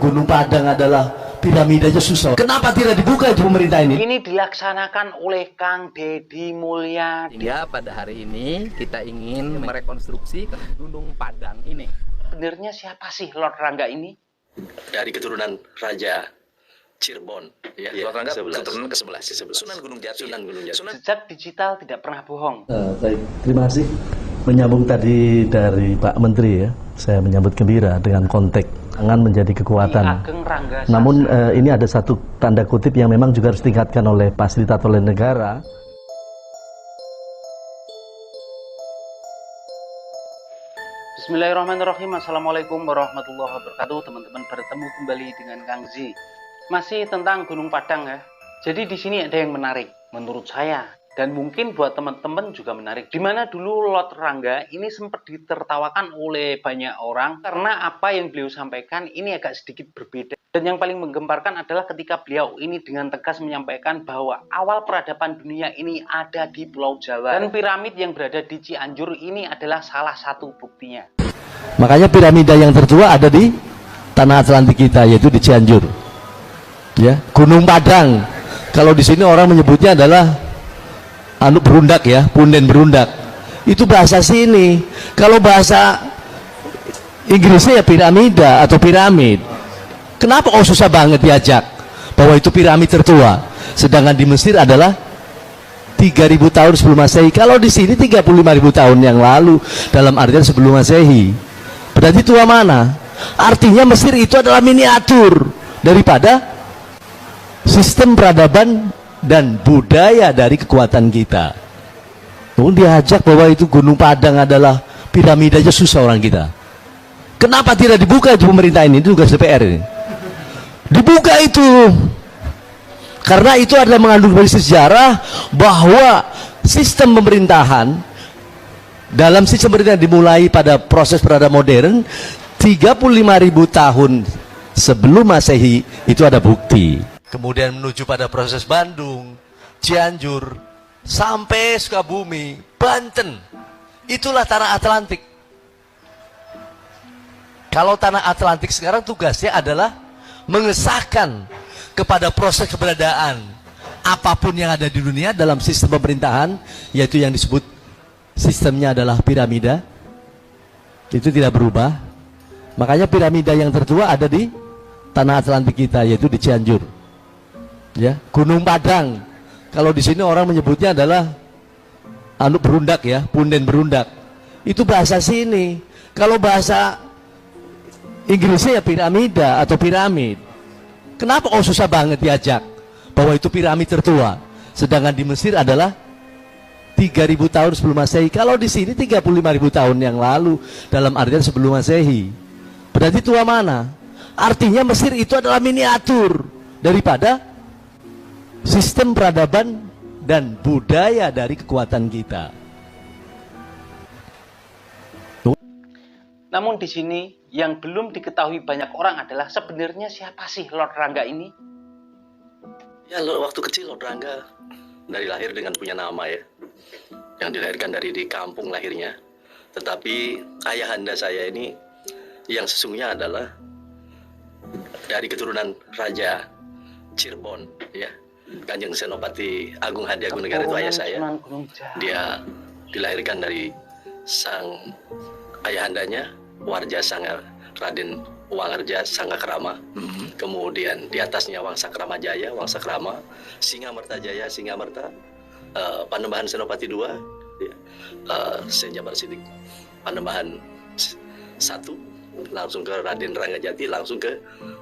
Gunung Padang adalah piramidanya susah. Kenapa tidak dibuka itu pemerintah ini? Ini dilaksanakan oleh Kang Deddy Mulyadi. Sehingga pada hari ini kita ingin merekonstruksi Gunung Padang ini. Sebenarnya siapa sih Lord Rangga ini? Dari keturunan Raja Cirebon, ya, Lord Rangga 11. keturunan ke-11. Sunan Gunung Jati. Sunan Gunung Jati. Jejak digital tidak pernah bohong. Baik, terima kasih. Menyambung tadi dari Pak Menteri ya, saya menyambut gembira dengan konteks pangan menjadi kekuatan. Ageng Rangga Namun ini ada satu tanda kutip yang memang juga harus ditingkatkan oleh fasilitator oleh negara. Bismillahirrahmanirrahim. Assalamualaikum warahmatullahi wabarakatuh. Teman-teman, bertemu kembali dengan Kang Zi. Masih tentang Gunung Padang ya. Jadi di sini ada yang menarik menurut saya, dan mungkin buat teman-teman juga menarik. Dimana dulu Lord Rangga ini sempat ditertawakan oleh banyak orang karena apa yang beliau sampaikan ini agak sedikit berbeda. Dan yang paling menggemparkan adalah ketika beliau ini dengan tegas menyampaikan bahwa awal peradaban dunia ini ada di Pulau Jawa. Dan piramid yang berada di Cianjur ini adalah salah satu buktinya. Makanya piramida yang tertua ada di tanah Atlantik kita, yaitu di Cianjur. Ya, Gunung Padang. Kalau di sini orang menyebutnya adalah berundak ya, punden berundak. Itu bahasa sini. Kalau bahasa Inggrisnya ya piramida atau piramid. Kenapa susah banget diajak bahwa itu piramid tertua, sedangkan di Mesir adalah 3000 tahun sebelum Masehi. Kalau di sini 35.000 tahun yang lalu, dalam artian sebelum Masehi. Berarti tua mana? Artinya Mesir itu adalah miniatur daripada sistem peradaban dan budaya dari kekuatan kita. Kemudian diajak bahwa itu Gunung Padang adalah piramidanya susah orang kita. Kenapa tidak dibuka itu pemerintah ini? Itu tugas DPR ini. Dibuka itu. Karena itu adalah mengandung sejarah bahwa sistem pemerintahan, dalam sistem pemerintahan dimulai pada proses peradaban modern 35.000 tahun sebelum Masehi, itu ada bukti. Kemudian menuju pada proses Bandung, Cianjur, sampai Sukabumi, Banten. Itulah tanah Atlantik. Kalau tanah Atlantik sekarang tugasnya adalah mengesahkan kepada proses keberadaan apapun yang ada di dunia dalam sistem pemerintahan, yaitu yang disebut sistemnya adalah piramida. Itu tidak berubah. Makanya piramida yang tertua ada di tanah Atlantik kita, yaitu di Cianjur. Ya, Gunung Padang. Kalau di sini orang menyebutnya adalah berundak ya, punden berundak. Itu bahasa sini. Kalau bahasa Inggrisnya ya piramida atau piramid. Kenapa susah banget diajak bahwa itu piramid tertua, sedangkan di Mesir adalah 3000 tahun sebelum Masehi. Kalau di sini 35.000 tahun yang lalu, dalam artian sebelum Masehi. Berarti tua mana? Artinya Mesir itu adalah miniatur daripada sistem peradaban dan budaya dari kekuatan kita. Namun di sini yang belum diketahui banyak orang adalah sebenarnya siapa sih Lord Rangga ini? Ya, waktu kecil Lord Rangga dari lahir dengan punya nama ya, yang dilahirkan dari di kampung lahirnya. Tetapi ayahanda saya ini yang sesungguhnya adalah dari keturunan Raja Cirebon, ya, Kanjeng Senopati Agung Hadiagunegara itu ayah saya. Dia dilahirkan dari sang ayahandanya Warja Sanga Raden Wangarja Sangakrama. Kemudian di atasnya Wangsakrama Jaya, Wangsakrama, Singamerta Jaya, Singamerta, Panembahan Senopati II, ya, Senjabar Sidik Panembahan 1, langsung ke Raden Ranggajati, langsung ke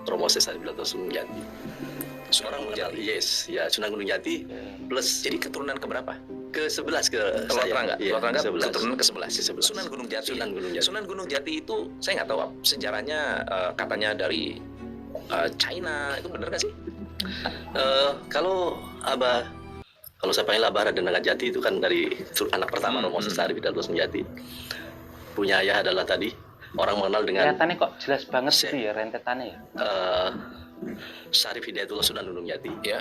Romo Sesar Bilanto Sunan Jati. Sunan Gunung Jati. Yes, ya, Sunan Gunung Jati plus. Jadi keturunan keberapa? Ke-11 ke Lord saya. Rangga. Ya, Lord Rangga 11. keturunan ke-11. Sunan Gunung Jati. Sunan Gunung Jati. Sunan Gunung Jati itu saya nggak tahu sejarahnya, katanya dari China, itu benar nggak sih? Kalau saya panggil Abah Raden Ranggajati itu kan dari anak pertama Romo Sesar Bilanto Sunan Jati. Punya ayah adalah tadi orang mengenal dengan Rentetannya kok jelas banget gitu ya, rentetannya ya. Syarif Hidayatullah Sunan Gunung Jati, Ya.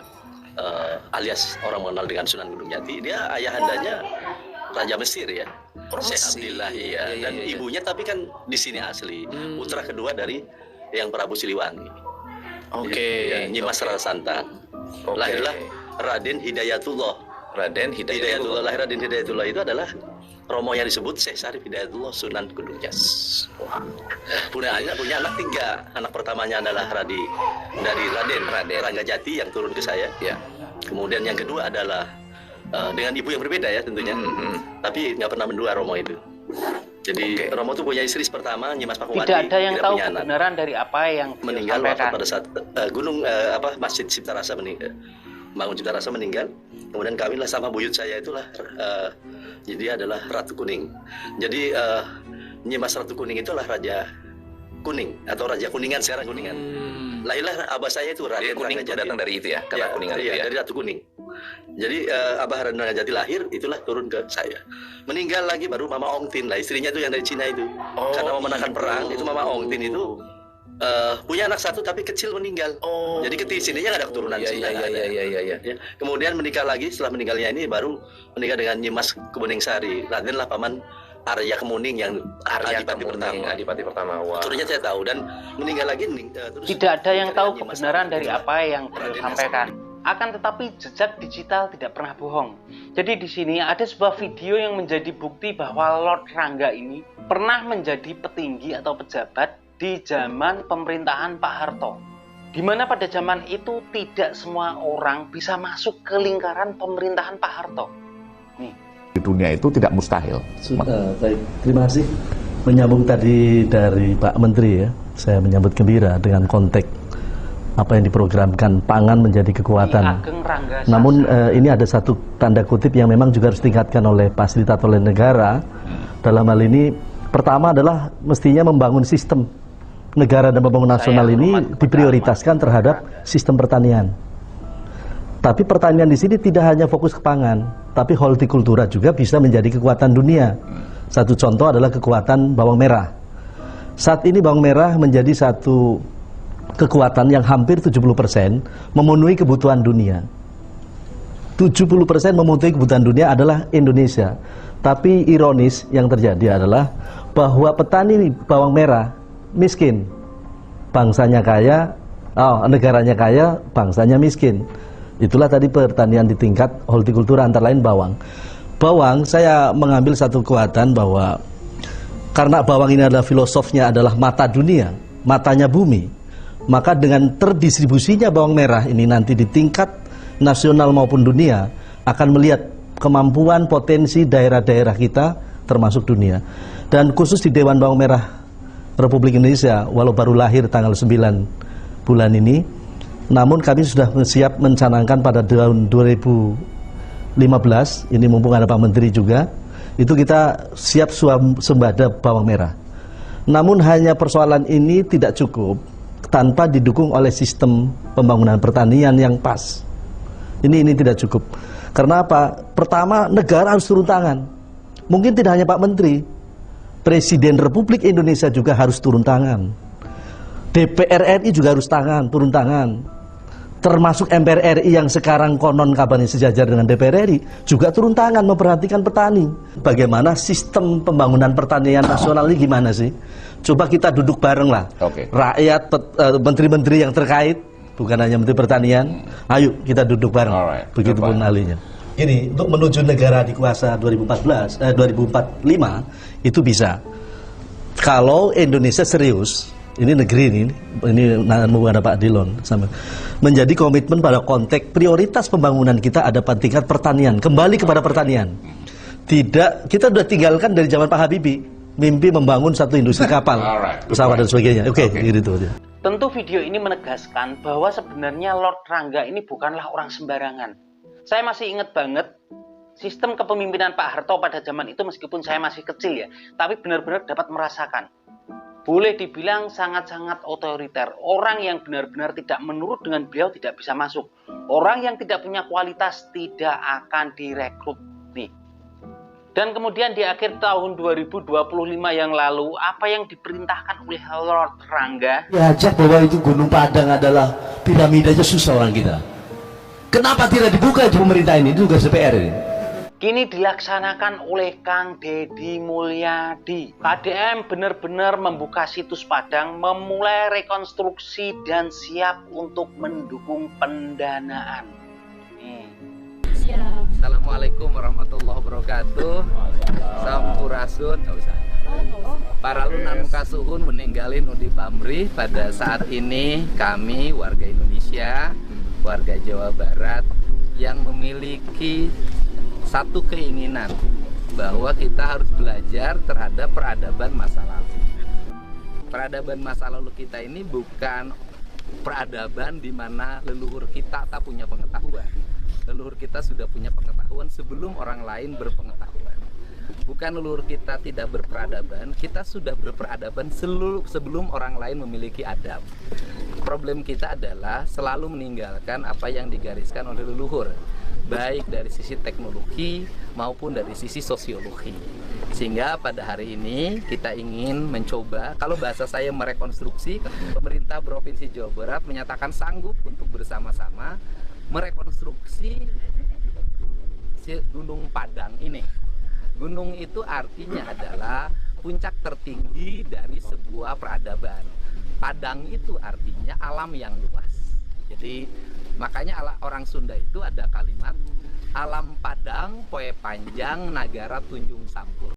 alias orang mengenal dengan Sunan Gunung Jati. Dia ayahandanya Raja Mesir ya, Syekh Abdillah ya, dan ibunya tapi kan di sini asli, putra kedua dari yang Prabu Siliwangi. Oke. Ya, Nyimas Rara Santang. Oke. Lahirlah Raden Hidayatullah. Raden Hidayatullah. Lahir Raden Hidayatullah itu adalah romo yang disebut Syekh Syarif Hidayatullah Sunan Gunung Jas. Wah. Punya anak 3. Anak pertamanya adalah dari Raden Ranggajati yang turun ke saya. Ya. Kemudian yang kedua adalah dengan ibu yang berbeda ya tentunya. Tapi nggak pernah mendua romo itu. Jadi romo itu punya istri pertama Nyimas Pakuwati. Tidak ada yang tahu punya anak. kebenaran dari apa yang Meninggal disampaikan. pada saat Masjid Cipta Rasa meninggal. Bangun Cipta Rasa meninggal. Kemudian kawinlah sama buyut saya itulah jadi adalah Ratu Kuning. Jadi Nyimas Ratu Kuning itulah Raja Kuning atau Raja Kuningan sekarang Kuningan. Lahirlah abah saya itu Jadi Raden kuning itu Ranggajati. datang dari itu ya, kata Kuningan itu Iya, ya. dari Ratu Kuning. Jadi abah Raden Ranggajati lahir itulah turun ke saya. Meninggal lagi baru Mama Ongtin lah, istrinya itu yang dari Cina itu. Karena memenangkan perang itu Mama Ongtin itu punya anak satu tapi kecil meninggal. Jadi sininya nggak ada keturunan Cina. nggak ada. Iya. Ya. Kemudian menikah lagi, setelah meninggalnya ini baru menikah dengan Nyimas Kemuningsari. Raden lah paman Arya Kemuning yang Adipati pertama. Adipati pertama. Wah. Turunnya saya tahu dan meninggal lagi terus Tidak ada yang menikah tahu dengan Nyimas kebenaran Ratu dari Kuning. apa yang beliau sampaikan. Akan tetapi jejak digital tidak pernah bohong. Jadi di sini ada sebuah video yang menjadi bukti bahwa Lord Rangga ini pernah menjadi petinggi atau pejabat di zaman pemerintahan Pak Harto. Di mana pada zaman itu tidak semua orang bisa masuk ke lingkaran pemerintahan Pak Harto. Nih. Di dunia itu tidak mustahil. Baik, terima kasih. Menyambung tadi dari Pak Menteri ya, saya menyambut gembira dengan konteks apa yang diprogramkan pangan menjadi kekuatan. Ageng Rangga Namun ini ada satu tanda kutip yang memang juga harus ditingkatkan oleh fasilitator oleh negara. Dalam hal ini pertama adalah mestinya membangun sistem negara dan pembangunan nasional ini diprioritaskan terhadap sistem pertanian. Tapi pertanian di sini tidak hanya fokus ke pangan, tapi hortikultura juga bisa menjadi kekuatan dunia. Satu contoh adalah kekuatan bawang merah. Saat ini bawang merah menjadi satu kekuatan yang hampir 70% memenuhi kebutuhan dunia. 70% memenuhi kebutuhan dunia adalah Indonesia. Tapi ironis yang terjadi adalah bahwa petani bawang merah miskin. Bangsanya kaya, negaranya kaya, bangsanya miskin. Itulah tadi pertanian di tingkat hortikultura antara lain bawang. Bawang saya mengambil satu kekuatan bahwa karena bawang ini adalah filosofnya adalah mata dunia, matanya bumi. Maka dengan terdistribusinya bawang merah ini nanti di tingkat nasional maupun dunia akan melihat kemampuan potensi daerah-daerah kita termasuk dunia. Dan khusus di Dewan Bawang Merah Republik Indonesia, walau baru lahir tanggal 9 bulan ini, namun kami sudah siap mencanangkan pada tahun 2015, ini mumpung ada Pak Menteri juga, itu kita siap swasembada bawang merah. Namun hanya persoalan ini tidak cukup tanpa didukung oleh sistem pembangunan pertanian yang pas. Ini tidak cukup. Karena apa? Pertama, negara harus turun tangan. Mungkin tidak hanya Pak Menteri, Presiden Republik Indonesia juga harus turun tangan. DPR RI juga harus turun tangan. Termasuk MPR RI yang sekarang konon kabarnya sejajar dengan DPR RI juga turun tangan memperhatikan petani. Bagaimana sistem pembangunan pertanian nasional ini gimana sih? Coba kita duduk bareng lah. Rakyat, menteri-menteri yang terkait, bukan hanya menteri pertanian. Ayo kita duduk bareng. Begitu pun halinya. Ini untuk menuju negara dikuasa 2045 itu bisa. Kalau Indonesia serius, ini negeri ini ada Pak Dilon sama menjadi komitmen pada konteks prioritas pembangunan kita ada pada tingkat pertanian, kembali kepada pertanian. Tidak, kita sudah tinggalkan dari zaman Pak Habibie mimpi membangun satu industri kapal, pesawat dan sebagainya. Oke, gitu aja. Tentu video ini menegaskan bahwa sebenarnya Lord Rangga ini bukanlah orang sembarangan. Saya masih ingat banget sistem kepemimpinan Pak Harto pada zaman itu, meskipun saya masih kecil ya, tapi benar-benar dapat merasakan. Boleh dibilang sangat-sangat otoriter. Orang yang benar-benar tidak menurut dengan beliau tidak bisa masuk. Orang yang tidak punya kualitas tidak akan direkrut. Nih. Dan kemudian di akhir tahun 2025 yang lalu, apa yang diperintahkan oleh Lord Rangga? Diajak bahwa itu Gunung Padang adalah piramidanya susah orang kita. Kenapa tidak dibuka di pemerintah ini? Itu tugas DPR ini. kini dilaksanakan oleh Kang Deddy Mulyadi. KDM benar-benar membuka situs Padang, memulai rekonstruksi dan siap untuk mendukung pendanaan. Assalamualaikum warahmatullahi wabarakatuh. Sampurasun, nggak usah. Para lunan muka suhun meninggalin Udi Pamrih. Pada saat ini kami warga Indonesia, warga Jawa Barat yang memiliki satu keinginan bahwa kita harus belajar terhadap peradaban masa lalu. Peradaban masa lalu kita ini bukan peradaban di mana leluhur kita tak punya pengetahuan. Leluhur kita sudah punya pengetahuan sebelum orang lain berpengetahuan. Bukan leluhur kita tidak berperadaban, kita sudah berperadaban sebelum orang lain memiliki adab. Problem kita adalah selalu meninggalkan apa yang digariskan oleh leluhur, baik dari sisi teknologi maupun dari sisi sosiologi. Sehingga pada hari ini kita ingin mencoba, kalau bahasa saya merekonstruksi, pemerintah Provinsi Jawa Barat menyatakan sanggup untuk bersama-sama merekonstruksi Gunung Padang ini. Gunung itu artinya adalah puncak tertinggi dari sebuah peradaban. Padang itu artinya alam yang luas. Jadi makanya orang Sunda itu ada kalimat alam Padang, poe panjang, nagara tunjung sampur.